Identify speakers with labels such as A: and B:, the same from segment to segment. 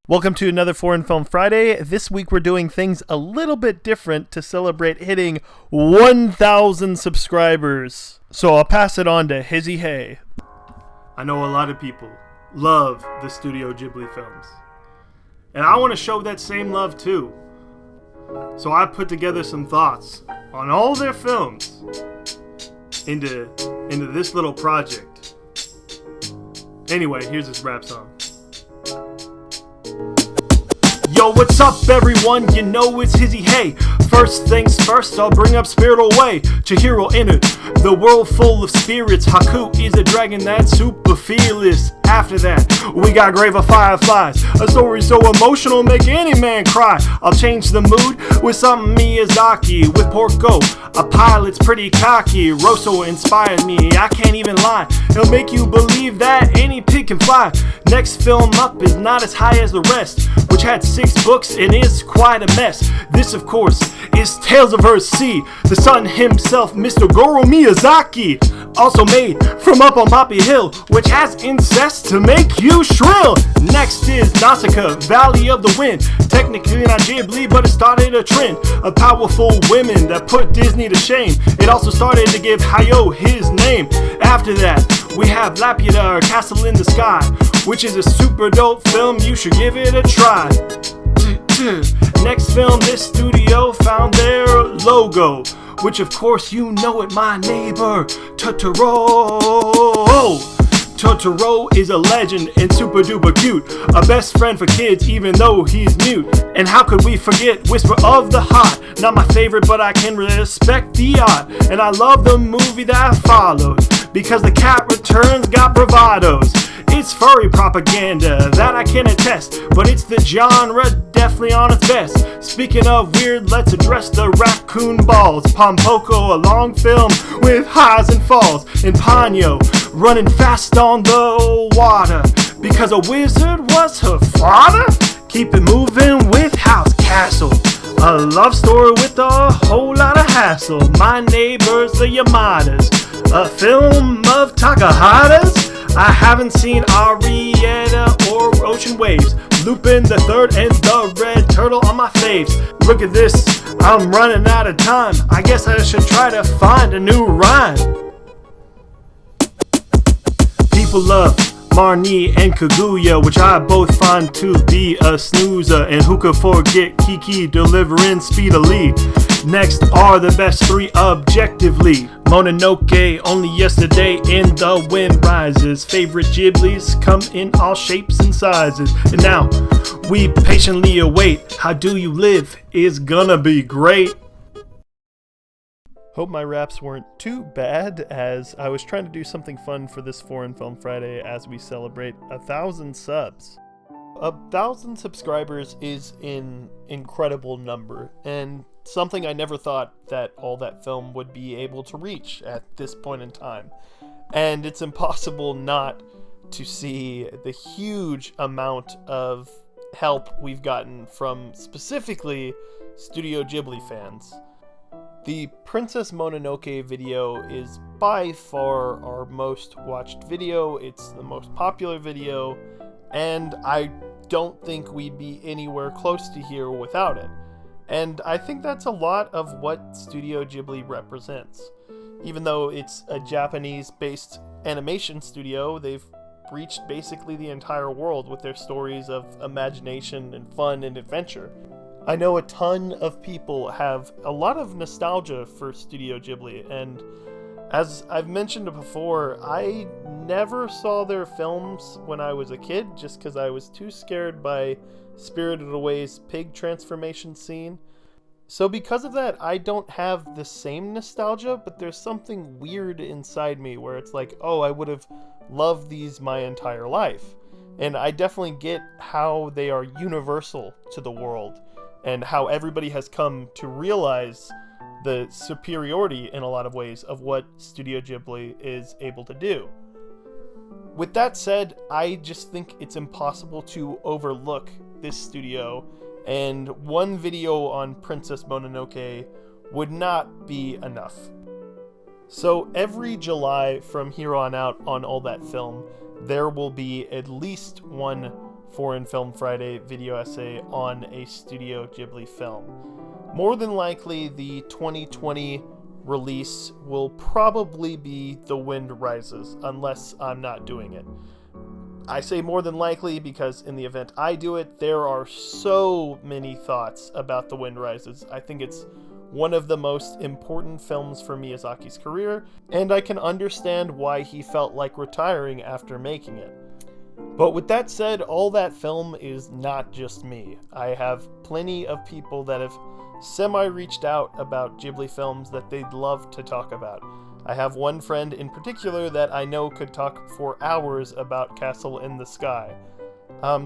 A: Welcome to another Foreign Film Friday. This week we're doing things a little bit different to celebrate hitting 1,000 subscribers. So I'll pass it on to Hizzy Hay. I know a lot of people love the Studio Ghibli films, and I want to show that same love too. So I put together some thoughts on all their films into this little project. Anyway, here's this rap song. Yo, what's up everyone? You know it's Hizzy Hay. First things first, I'll bring up Spirit Away. Chihiro entered the world full of spirits. Haku is a dragon that's super fearless. After that, we got Grave of Fireflies. A story so emotional, make any man cry. I'll change the mood with something Miyazaki. With Porco, a pilot's pretty cocky. Rosso inspired me, I can't even lie. He'll make you believe that any pig can fly. Next film up is not as high as the rest, which had 6 books and is quite a mess. This, of course, is Tales of Earthsea. The son himself, Mr. Goro Miyazaki. Also made from up on Poppy Hill, which has incest to make you shrill. Next is Nausicaa, Valley of the Wind. Technically not Ghibli, but it started a trend of powerful women that put Disney to shame. It also started to give Hayao his name. After that, we have Laputa, Castle in the Sky, which is a super dope film, you should give it a try. Next film, this studio found their logo, which of course you know it, my neighbor, Totoro. Totoro is a legend and super duper cute, a best friend for kids even though he's mute. And how could we forget Whisper of the Heart? Not my favorite, but I can respect the art. And I love the movie that follows, because the cat returns got bravados. It's furry propaganda that I can attest, but it's the genre definitely on its best. Speaking of weird, let's address the raccoon balls. Pompoko, a long film with highs and falls. And Ponyo, running fast on the water because a wizard was her father. Keep it moving with House Castle, a love story with a whole lot of hassle. My Neighbors, the Yamadas, a film of Takahata's. I haven't seen Arietta or Ocean Waves. Lupin the Third and the Red Turtle on my faves. Look at this, I'm running out of time. I guess I should try to find a new rhyme. People love Marnie and Kaguya, which I both find to be a snoozer. And who could forget Kiki delivering speedily? Next are the best 3 objectively. Mononoke, Only Yesterday, and The Wind Rises. Favorite Ghiblis come in all shapes and sizes. And now, we patiently await How Do You Live is gonna be great. Hope my raps weren't too bad, as I was trying to do something fun for this Foreign Film Friday as we celebrate 1,000 subs. 1,000 subscribers is an incredible number, and something I never thought that all that film would be able to reach at this point in time. And it's impossible not to see the huge amount of help we've gotten from specifically Studio Ghibli fans. The Princess Mononoke video is by far our most watched video. It's the most popular video, and I don't think we'd be anywhere close to here without it. And I think that's a lot of what Studio Ghibli represents. Even though it's a Japanese-based animation studio, they've reached basically the entire world with their stories of imagination and fun and adventure. I know a ton of people have a lot of nostalgia for Studio Ghibli, and as I've mentioned before, I never saw their films when I was a kid just because I was too scared by Spirited Away's pig transformation scene. So because of that, I don't have the same nostalgia, but there's something weird inside me where it's like, oh, I would have loved these my entire life. And I definitely get how they are universal to the world, and how everybody has come to realize the superiority in a lot of ways of what Studio Ghibli is able to do. With that said, I just think it's impossible to overlook this studio, and one video on Princess Mononoke would not be enough. So every July from here on out on All That Film, there will be at least one Foreign Film Friday video essay on a Studio Ghibli film. More than likely, the 2020 release will probably be The Wind Rises, unless I'm not doing it. I say more than likely because in the event I do it, there are so many thoughts about The Wind Rises. I think it's one of the most important films for Miyazaki's career, and I can understand why he felt like retiring after making it. But with that said, all that film is not just me. I have plenty of people that have semi-reached out about Ghibli films that they'd love to talk about. I have one friend in particular that I know could talk for hours about Castle in the Sky.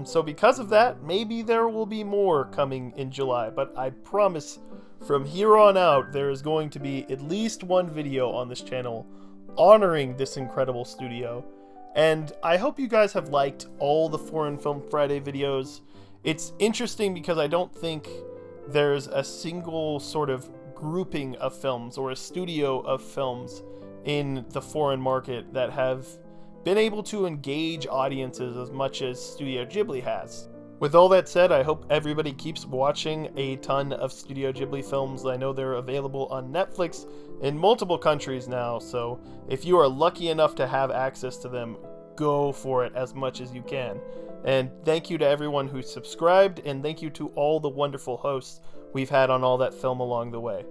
A: So because of that, maybe there will be more coming in July, but I promise from here on out there is going to be at least one video on this channel honoring this incredible studio. And I hope you guys have liked all the Foreign Film Friday videos. It's interesting because I don't think there's a single sort of grouping of films or a studio of films in the foreign market that have been able to engage audiences as much as Studio Ghibli has. With all that said, I hope everybody keeps watching a ton of Studio Ghibli films. I know they're available on Netflix in multiple countries now, so if you are lucky enough to have access to them, go for it as much as you can. And thank you to everyone who subscribed, and thank you to all the wonderful hosts we've had on All That Film along the way.